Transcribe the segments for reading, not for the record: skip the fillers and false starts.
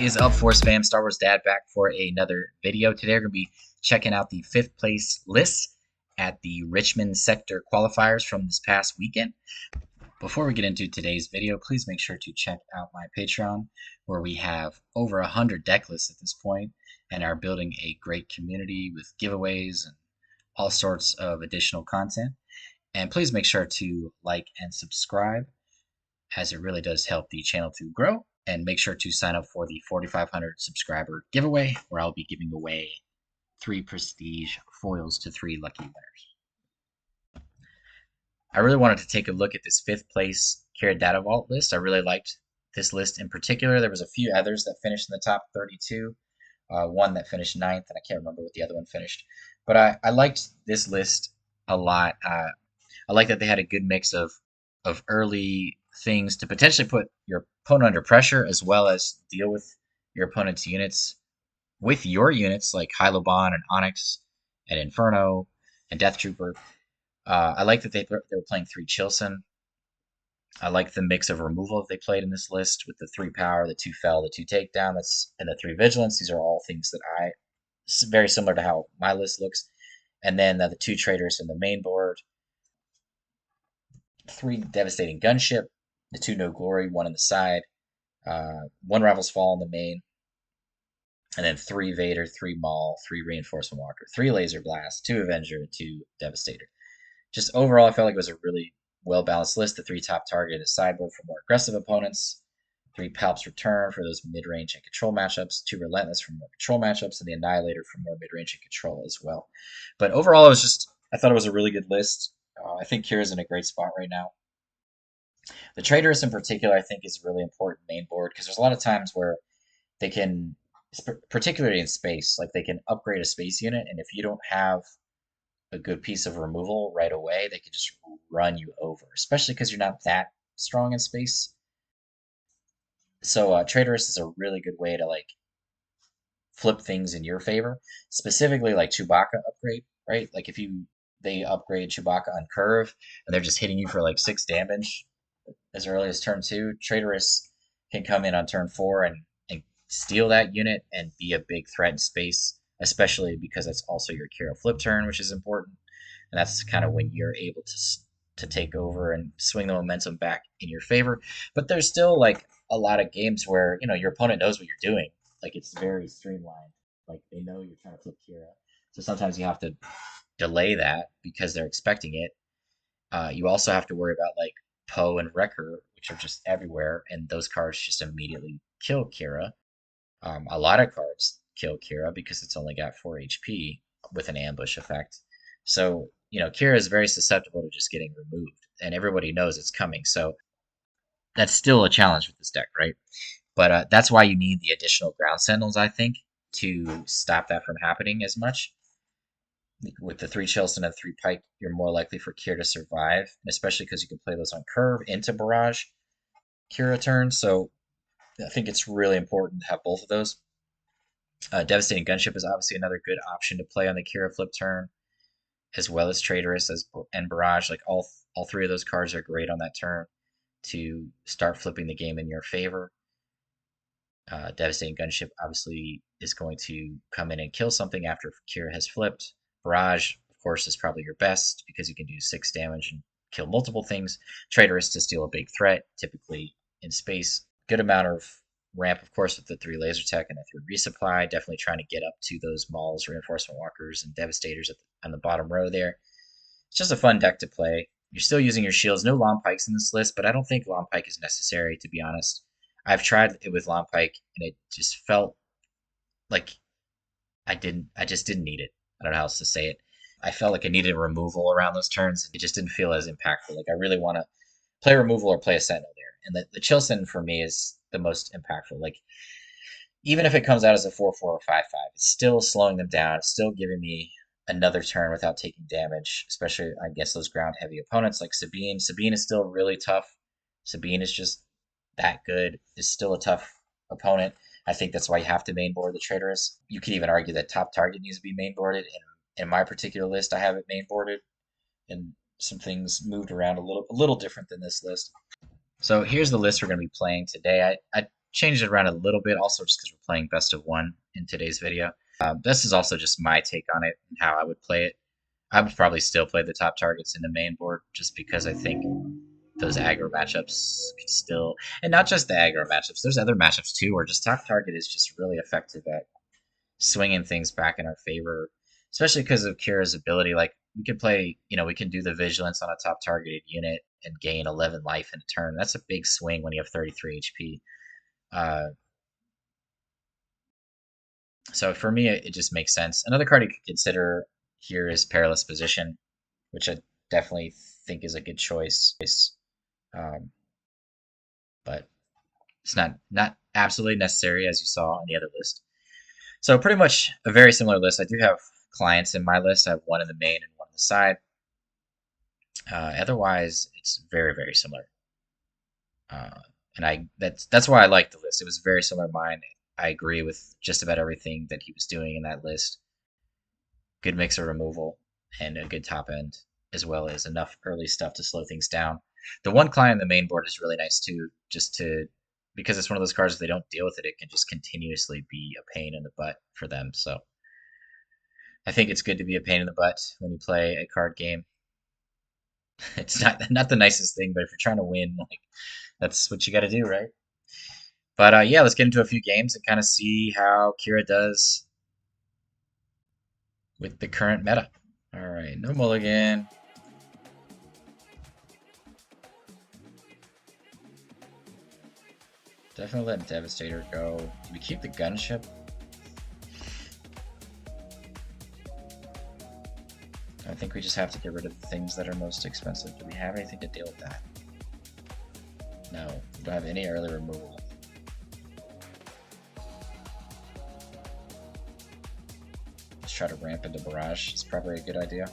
Is up, Force fam? Star Wars Dad back for another video. Today we're going to be checking out the 5th place lists at the Richmond Sector Qualifiers from this past weekend. Before we get into today's video, please make sure to check out my Patreon, where we have over 100 deck lists at this point and are building a great community with giveaways and all sorts of additional content. And please make sure to like and subscribe, as it really does help the channel to grow. And make sure to sign up for the 4,500 subscriber giveaway, where I'll be giving away 3 prestige foils to 3 lucky winners. I really wanted to take a look at this 5th place Qi'ra Datavault list. I really liked this list in particular. There was a few others that finished in the top 32. One that finished 9th, and I can't remember what the other one finished. But I liked this list a lot. I like that they had a good mix of early things to potentially put your opponent under pressure, as well as deal with your opponent's units with your units like Hylobon and Onyx and Inferno and Death Trooper. I like that they were playing 3 Chilson. I like the mix of removal that they played in this list with the 3 power, the 2 fell, the 2 takedown, and the 3 vigilance. These are all things that very similar to how my list looks. And then the 2 traders in the main board, 3 devastating gunship, the 2 no glory, 1 on the side, 1 Rival's Fall in the main, and then 3 Vader, 3 Maul, 3 Reinforcement Walker, 3 Laser Blast, 2 Avenger, and 2 Devastator. Just overall, I felt like it was a really well-balanced list. The 3 top targeted the sideboard for more aggressive opponents, 3 Palps Return for those mid-range and control matchups, 2 Relentless for more control matchups, and the Annihilator for more mid-range and control as well. But overall, I thought it was a really good list. I think Qi'ra's in a great spot right now. The Traitorous in particular, I think, is a really important main board, because there's a lot of times where they can, particularly in space, like they can upgrade a space unit, and if you don't have a good piece of removal right away, they can just run you over, especially because you're not that strong in space. So Traitorous is a really good way to flip things in your favor, specifically like Chewbacca upgrade, right? Like if they upgrade Chewbacca on curve and they're just hitting you for 6 damage as early as turn 2, Traitorous can come in on turn 4 and steal that unit and be a big threat in space, especially because it's also your Qi'ra flip turn, which is important. And that's kind of when you're able to take over and swing the momentum back in your favor. But there's still a lot of games where your opponent knows what you're doing. It's very streamlined. They know you're trying to flip Qi'ra. So sometimes you have to delay that because they're expecting it. You also have to worry about Poe and Wrecker, which are just everywhere, and those cards just immediately kill Qi'ra. A lot of cards kill Qi'ra because it's only got 4 HP with an ambush effect. So, Qi'ra is very susceptible to just getting removed, and everybody knows it's coming. So that's still a challenge with this deck, right? But that's why you need the additional ground sentinels, I think, to stop that from happening as much. With the 3 Chilson and 3 Pike, you're more likely for Qi'ra to survive, especially because you can play those on curve into barrage Qi'ra turn. So I think it's really important to have both of those. Devastating Gunship is obviously another good option to play on the Qi'ra flip turn, as well as Traitorous and Barrage. All 3 of those cards are great on that turn to start flipping the game in your favor. Devastating Gunship obviously is going to come in and kill something after Qi'ra has flipped. Barrage, of course, is probably your best because you can do 6 damage and kill multiple things. Traitorous to steal a big threat, typically in space. Good amount of ramp, of course, with the 3 laser tech and the 3 resupply. Definitely trying to get up to those Mauls, Reinforcement Walkers, and Devastators on the bottom row there. It's just a fun deck to play. You're still using your shields. No Long Pikes in this list, but I don't think Long Pike is necessary, to be honest. I've tried it with Long Pike, and it just felt like I just didn't need it. I don't know how else to say it. I felt like I needed removal around those turns. It just didn't feel as impactful. I really want to play removal or play a Sentinel there. And the Chilson for me is the most impactful. Even if it comes out as a 4/4 or 5/5, it's still slowing them down. It's still giving me another turn without taking damage, especially against those ground heavy opponents like Sabine. Sabine is still really tough. Sabine is just that good. Is still a tough opponent. I think that's why you have to mainboard the Traitorous. You could even argue that top target needs to be mainboarded. In my particular list, I have it mainboarded, and some things moved around a little different than this list. So here's the list we're going to be playing today. I changed it around a little bit, also just because we're playing best of one in today's video. This is also just my take on it and how I would play it. I would probably still play the top targets in the main board just because I think those aggro matchups could still, and not just the aggro matchups, there's other matchups too where just top target is just really effective at swinging things back in our favor, especially because of Qi'ra's ability. Like, we could play, we can do the vigilance on a top targeted unit and gain 11 life in a turn. That's a big swing when you have 33 HP. So for me, it just makes sense. Another card you could consider here is Perilous Position, which I definitely think is a good choice. But it's not absolutely necessary, as you saw on the other list. So pretty much a very similar list. I do have clients in my list. I have one in the main and one on the side. Otherwise, it's very, very similar. And that's why I like the list. It was very similar to mine. I agree with just about everything that he was doing in that list. Good mix of removal and a good top end, as well as enough early stuff to slow things down. The one client in the main board is really nice too, because it's one of those cards, if they don't deal with it, it can just continuously be a pain in the butt for them. So I think it's good to be a pain in the butt when you play a card game. It's not the nicest thing, but if you're trying to win, like, that's what you got to do, right? But yeah, let's get into a few games and kind of see how Qi'ra does with the current meta. All right, no mulligan. Definitely let Devastator go. Do we keep the gunship? I think we just have to get rid of the things that are most expensive. Do we have anything to deal with that? No, we don't have any early removal. Let's try to ramp into Barrage. It's probably a good idea.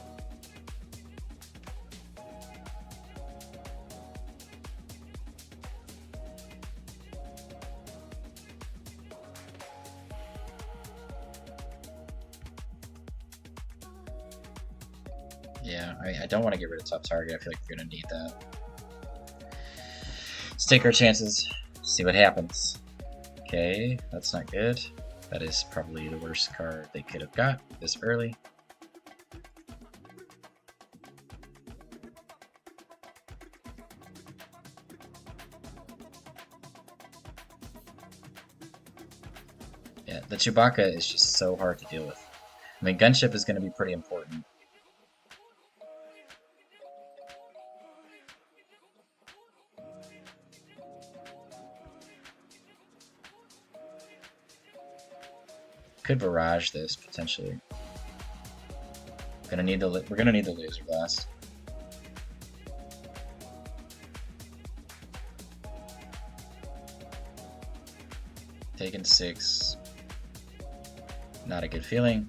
Yeah, I don't want to get rid of top target. I feel like we're going to need that. Let's take our chances, see what happens. Okay, that's not good. That is probably the worst card they could have got this early. Yeah, the Chewbacca is just so hard to deal with. I mean, gunship is going to be pretty important. Could barrage this potentially. We're gonna need the laser blast. Taking 6. Not a good feeling.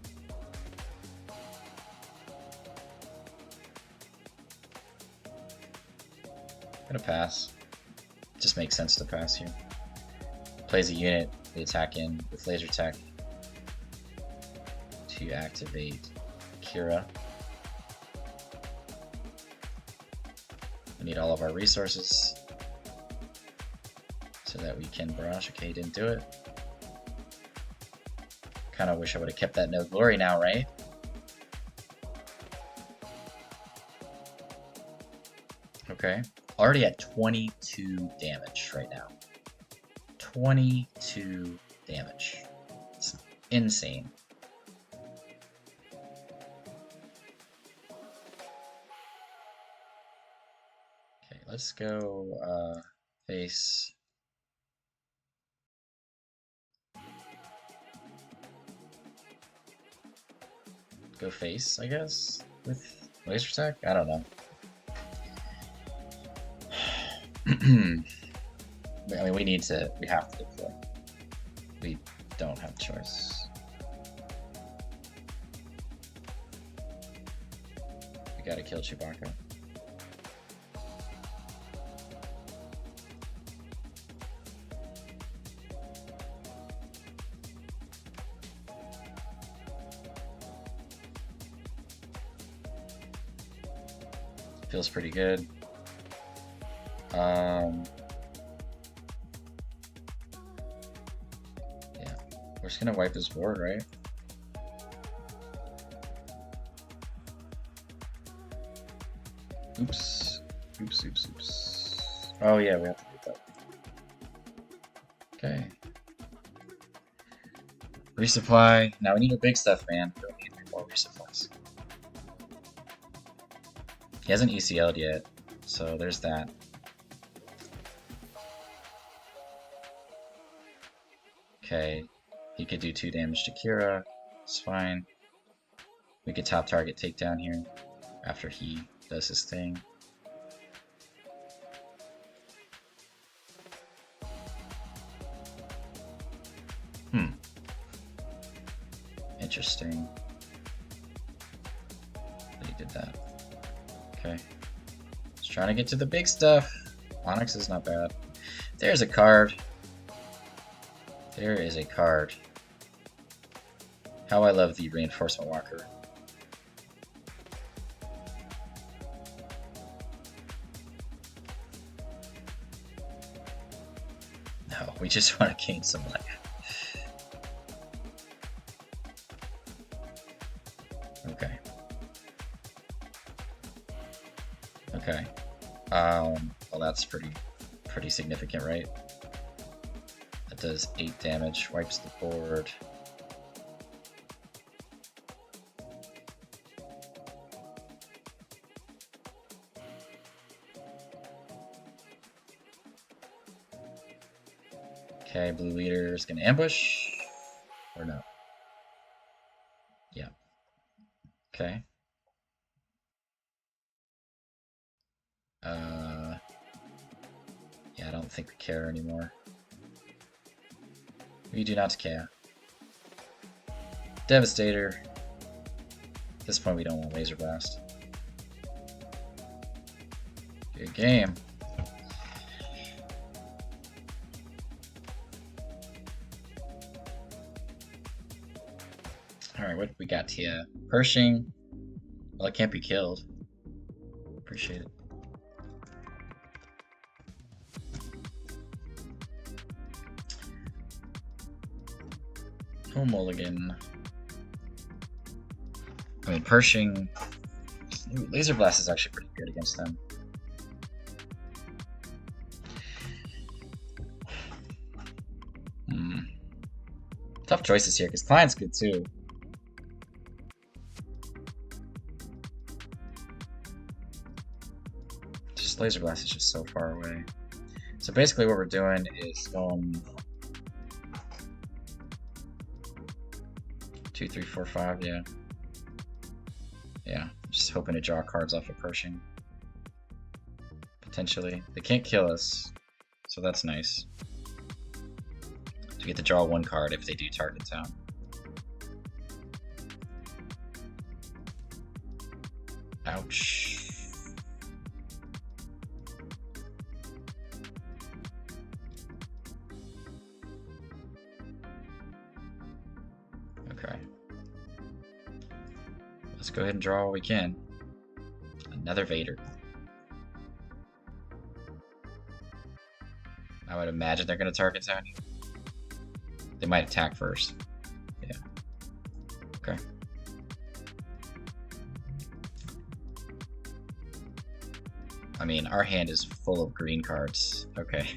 Gonna pass. Just makes sense to pass here. Plays a unit, the attack in with laser tech to activate Qi'ra. We need all of our resources so that we can barrage. Okay, he didn't do it. Kind of wish I would have kept that no glory now, right? Okay, already at 22 damage right now. 22 damage. It's insane. Okay, let's go face. Go face, I guess, with laser attack? I don't know. I mean, we have to deploy. We don't have a choice. We gotta kill Chewbacca. Feels pretty good. just gonna wipe his board, right? Oops. Oops, oops, oops. Oh yeah, we have to do that. Okay. Resupply. Now we need our big stuff, man. We don't need any more resupplies. He hasn't ECL'd yet, so there's that. Okay. He could do 2 damage to Qi'ra. It's fine. We could top target takedown here after he does his thing. Interesting. But he did that. Okay. Just trying to get to the big stuff. Onyx is not bad. There's a card. There is a card. How I love the reinforcement walker. No, we just want to gain some life. Okay. Okay. Well, that's pretty significant, right? That does 8 damage, wipes the board. Okay, blue leader is gonna ambush, or no? Yeah. Okay. Yeah, I don't think we care anymore. We do not care. Devastator. At this point, we don't want Laser Blast. Good game. Alright, what we got here? Pershing. Well, it can't be killed. Appreciate it. No mulligan. I mean, Pershing. Ooh, Laser Blast is actually pretty good against them. Tough choices here, because Klein's good too. Just Laser Blast is just so far away. So basically what we're doing is going 2, 3, 4, 5, yeah. Yeah, just hoping to draw cards off of Pershing. Potentially. They can't kill us, so that's nice. We get to draw 1 card if they do Tarkintown. Ouch. Okay. Let's go ahead and draw what we can. Another Vader. I would imagine they're going to Tarkintown. They might attack first. Yeah. Okay. I mean, our hand is full of green cards. Okay.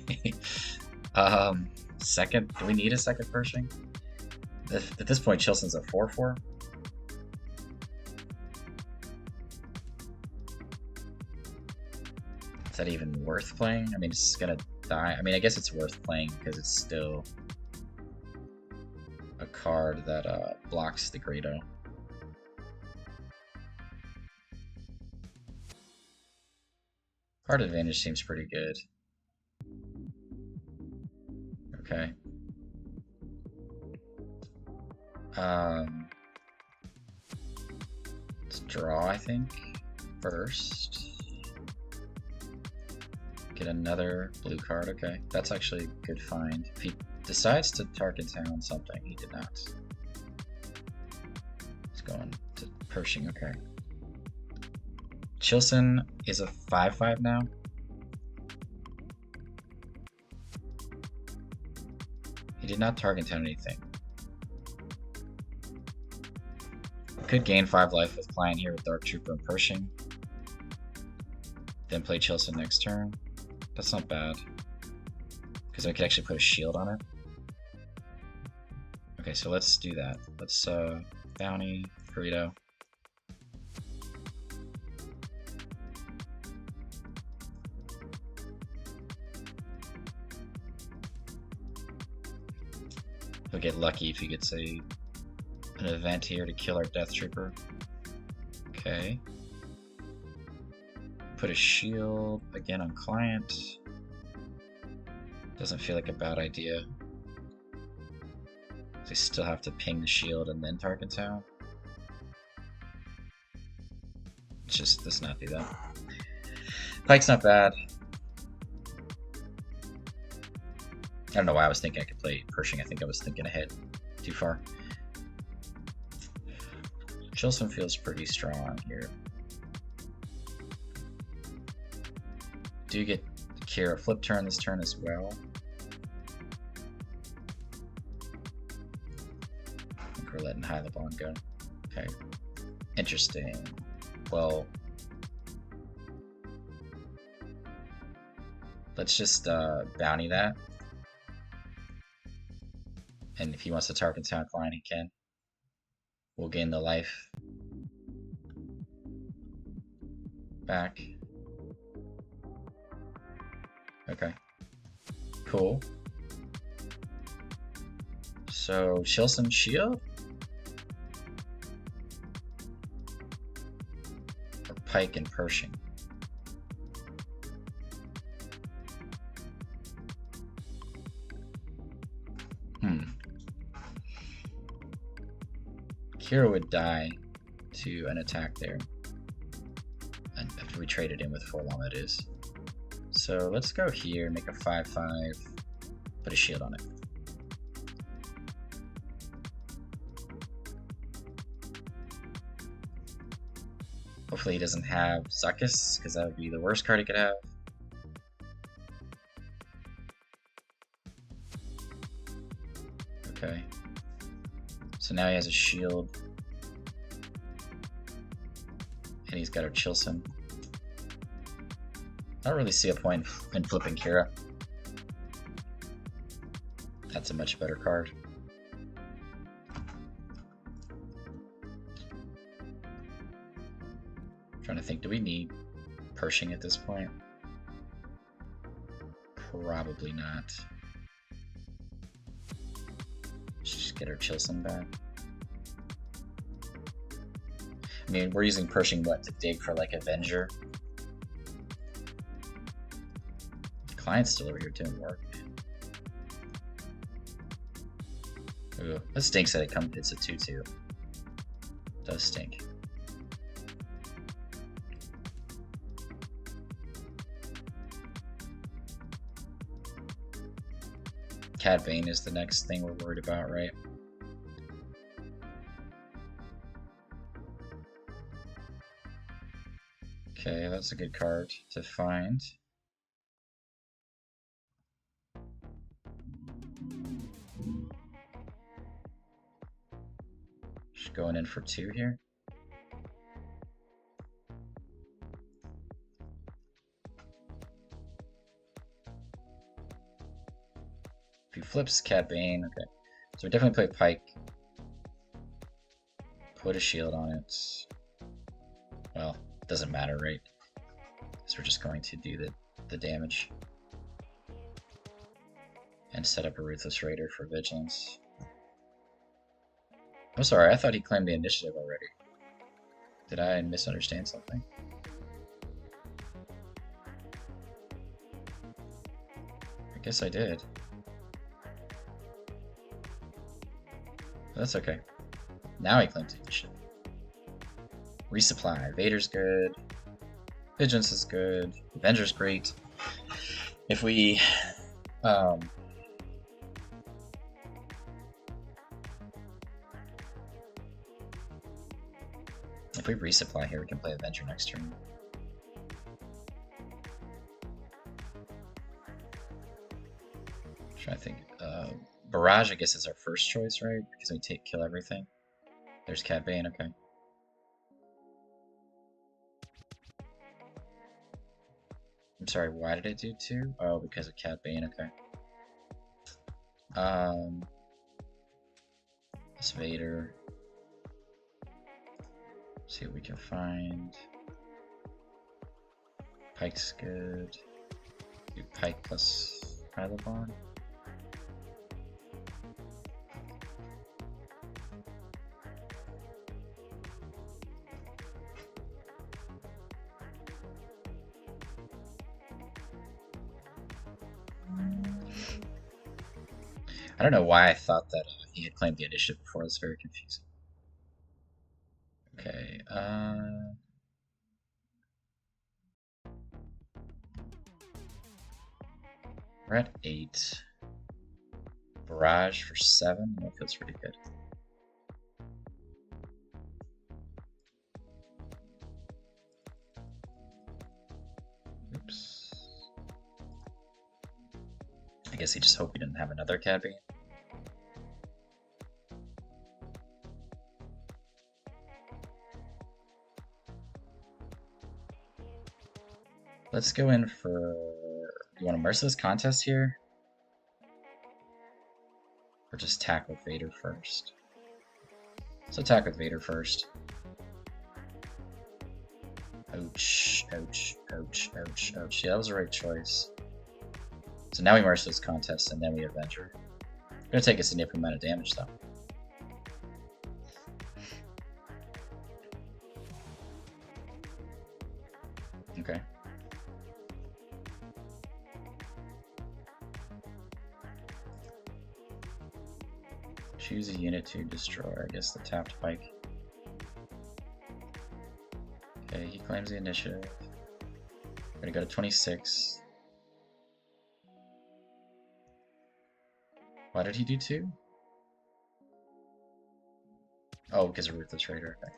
Second. Do we need a second Pershing? At this point, Chilson's a 4/4. Is that even worth playing? I mean, it's gonna die. I mean, I guess it's worth playing because it's still a card that blocks the Greedo. Card advantage seems pretty good. Okay. Let's draw, I think, first. Get another blue card. Okay, that's actually a good find. If he decides to Tarkintown something, he did not. He's going to Pershing. Okay. Chilson is a 5/5 now. He did not Tarkintown anything. Could gain 5 life with Client here with Dark Trooper and Pershing. Then play Chilson next turn. That's not bad. Because I could actually put a shield on it. Okay, so let's do that. Let's bounty, burrito. He'll get lucky if he gets an event here to kill our Death Trooper. Okay. Put a shield again on Client. Doesn't feel like a bad idea. They still have to ping the shield and then Tarkintown. Let's not do that. Pike's not bad. I don't know why I was thinking I could play Pershing. I think I was thinking ahead too far. Chilson feels pretty strong here. Do get Qi'ra flip turn this turn as well. I think we're letting High the Bond go. Okay. Interesting. Well, let's just bounty that. And if he wants to Tarkintown Client, he can. We'll gain the life back. Okay. Cool. So, Chilson shield? Or Pike and Pershing? Qi'ra would die to an attack there. And after we traded in with Forlom, it is. So let's go here, make a 5/5, put a shield on it. Hopefully he doesn't have Zuckuss, because that would be the worst card he could have. Okay. So now he has a shield. And he's got our Chilson. I don't really see a point in flipping Qi'ra. That's a much better card. I'm trying to think, do we need Pershing at this point? Probably not. Let's just get our Chilson back. I mean, we're using Pershing, what, to dig for, like, Avenger? Client's still over here doing work. Ooh, that stinks that it's a 2/2. Does stink. Bane is the next thing we're worried about, right? Okay, that's a good card to find. Just going in for 2 here. If he flips Bane, okay. So we definitely play Pike. Put a shield on it. Well, it doesn't matter, right? Because we're just going to do the damage. And set up a Ruthless Raider for Vigilance. I'm sorry, I thought he claimed the initiative already. Did I misunderstand something? I guess I did. But that's okay. Now he claims the initiative. Resupply. Vader's good. Vigilance is good. Avenger's great. If we if we resupply here, we can play Avenger next turn. I'm trying to think. Barrage, I guess, is our first choice, right? Because we kill everything. There's Bane, okay. I'm sorry, why did it do 2? Oh, because of Cat Bane, okay. This Vader. See what we can find. Pike's good. Do Pike plus Pylobon. I don't know why I thought that he had claimed the initiative before. It's very confusing. Okay, we're at 8. Barrage for 7. That feels pretty good. Oops. I guess he just hoped he didn't have another Cat Bane. Let's go in for... You want a merciless contest here? Or just attack with Vader first? Let's attack with Vader first. Ouch, ouch, ouch, ouch, ouch. Yeah, that was the right choice. So now we merciless contest and then we Avenger. It's gonna take a significant amount of damage though. Okay. Choose a unit to destroy, I guess the tapped Pike. Okay, he claims the initiative. We're gonna go to 26. Why did he do 2? Oh, because of Ruthless Raider. Okay.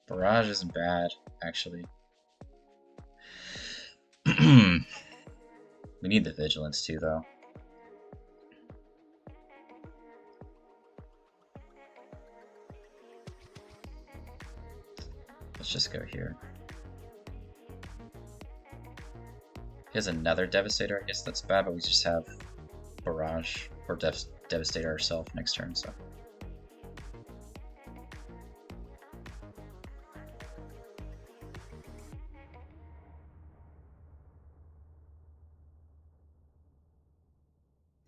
Barrage isn't bad, actually. We need the Vigilance too, though. Let's just go here. He has another Devastator. I guess that's bad, but we just have Barrage or Devastator ourselves next turn, so.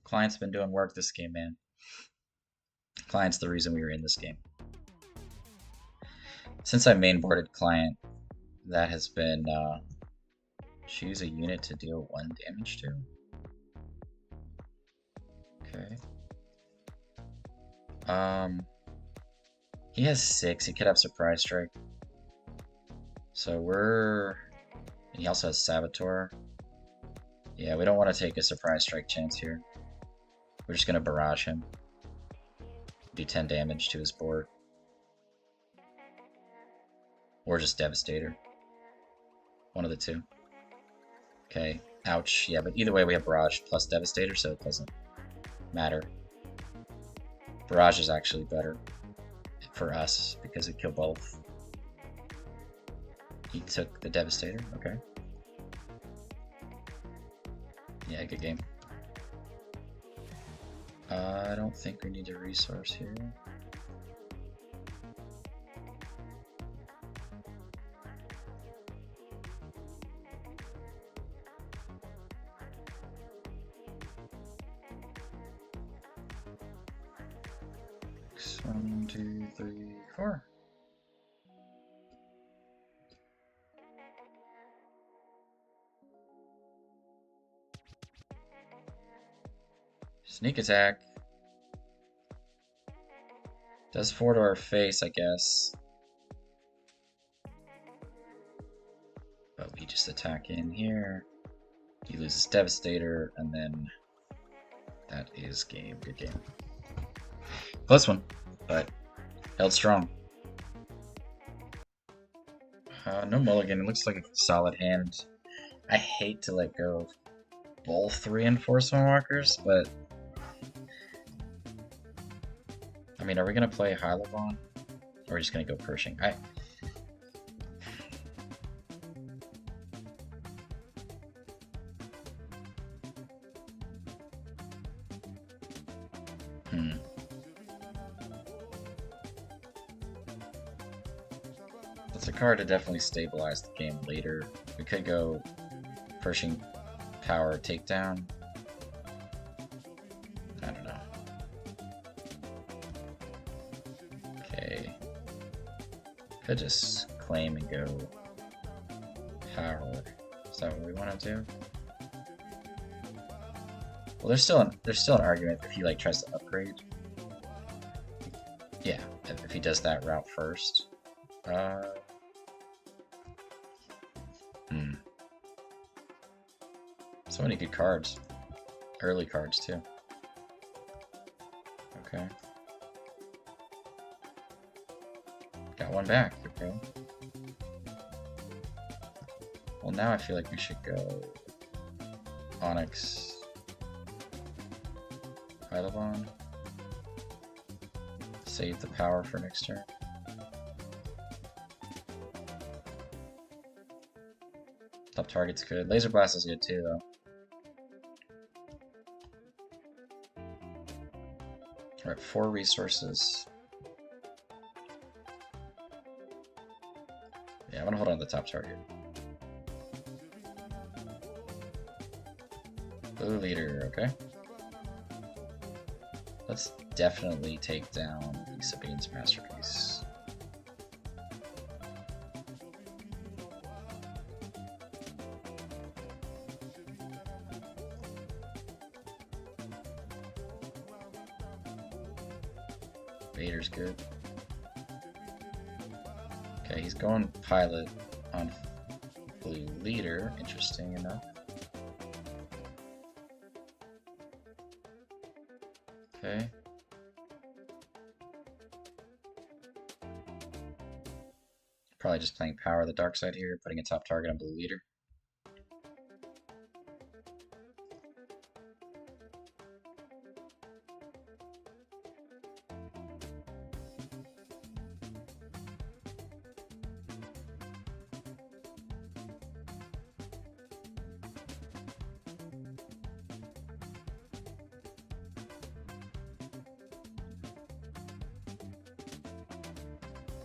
Client's been doing work this game, man. Client's the reason we were in this game. Since I mainboarded Client, that has been choose a unit to deal 1 damage to. Okay. He has 6. He could have Surprise Strike. So we're... And he also has Saboteur. Yeah, we don't want to take a Surprise Strike chance here. We're just going to barrage him. Do 10 damage to his board. Or just Devastator. One of the two. Okay, ouch. Yeah, but either way we have Barrage plus Devastator, so it doesn't matter. Barrage is actually better for us because it killed both. He took the Devastator, okay. Yeah, good game. I don't think we need a resource here. One, two, three, four. Sneak attack. Does 4 to our face, I guess. But we just attack in here. He loses Devastator, and then that is game. Good game. Close one, but held strong. No mulligan. It looks like a solid hand. I hate to let go of both reinforcement walkers, but I mean, are we gonna play Hylobon? Or are we just gonna go Pershing? It's a card to definitely stabilize the game later. We could go Pershing Power Takedown. I don't know. Okay. Could just claim and go Power. Is that what we want to do? Well, there's still an argument if he like tries to upgrade. Yeah, if he does that route first. So many good cards. Early cards, too. Okay. Got one back, okay. Well, now I feel like we should go Onyx, Pylabon. Save the power for next turn. Top target's good. Laser Blast is good too, though. Alright, 4 resources. Yeah, I'm gonna hold on to the top target. Blue leader, okay. Let's definitely take down the Sabine's Masterpiece. Vader's good. Okay, he's going pilot on blue leader, interesting enough. Okay. Probably just playing power the dark side here, putting a top target on blue leader.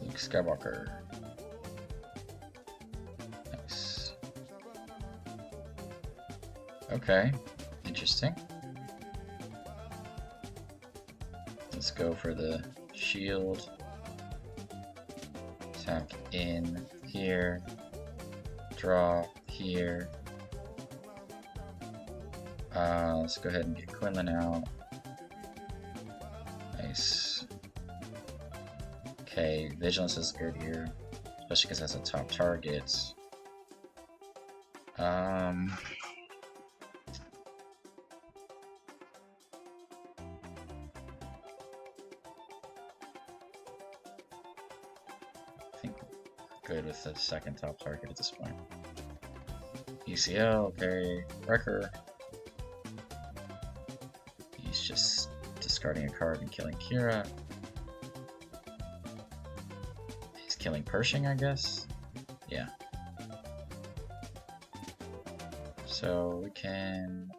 Luke Skywalker. Nice. Okay, interesting. Let's go for the shield. Attack in here. Draw here. Let's go ahead and get Quinlan out. Nice. Okay, Vigilance is good here, especially because that's a top target. I think we're good with the second top target at this point. ECL, okay, Wrecker. He's just discarding a card and killing Qi'ra. He's killing Pershing, I guess? Yeah. So we can...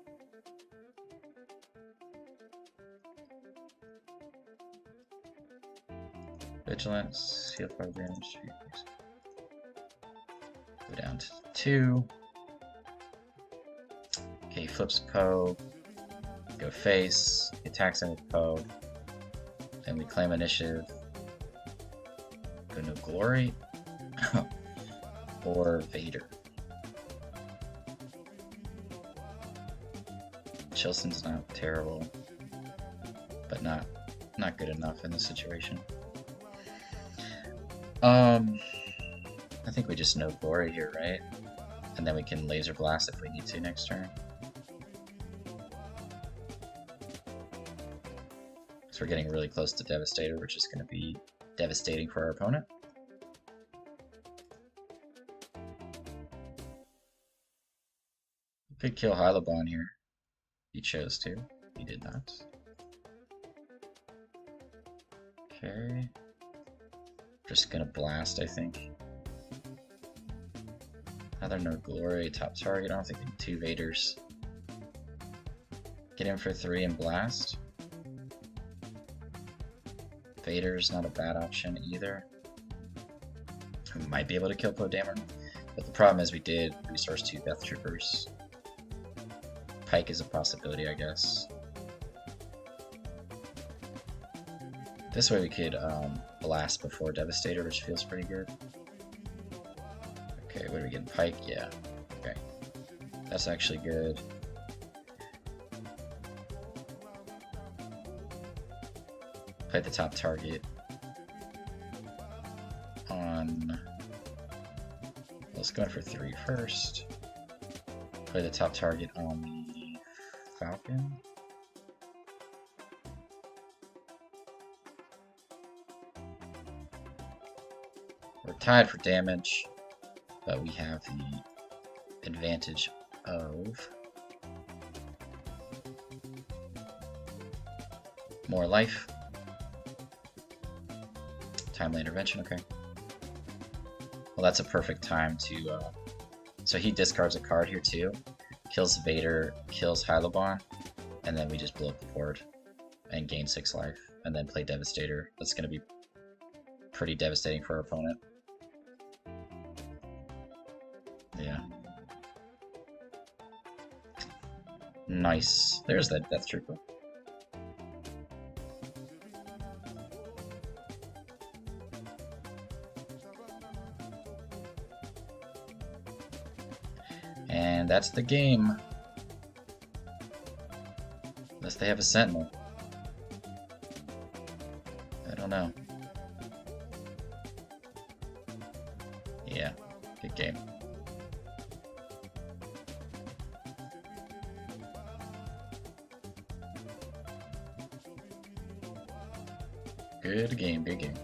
Vigilance, heal 5 damage. Go down to 2. Okay, he flips Poe. Go face. He attacks him with Poe. Then we claim initiative. Go no glory. Or Vader. Chilson's not terrible, but not good enough in this situation. I think we just no glory here, right? And then we can laser blast if we need to next turn. So we're getting really close to Devastator, which is going to be devastating for our opponent. We could kill Hylabon here. He chose to. He did not. Okay. Just gonna blast, I think. Another no glory, top target. I don't think we need 2 Vaders. Get in for 3 and blast. Vader's not a bad option either. We might be able to kill Poe Dameron, but the problem is we did resource 2 Death Troopers. Pike is a possibility, I guess. This way we could blast before Devastator, which feels pretty good. Okay, what are we getting? Pike? Yeah. Okay. That's actually good. Play the top target on... Let's go in for 3 first. Play the top target on the Falcon. We're tied for damage, but we have the advantage of more life. Timely intervention, okay. Well, that's a perfect time to... so he discards a card here too, kills Vader, kills Hylobon, and then we just blow up the board and gain 6 life, and then play Devastator. That's going to be pretty devastating for our opponent. Yeah. Nice. There's that Death Trooper. And that's the game. Unless they have a Sentinel. I don't know. Yeah, good game. Good game, good game.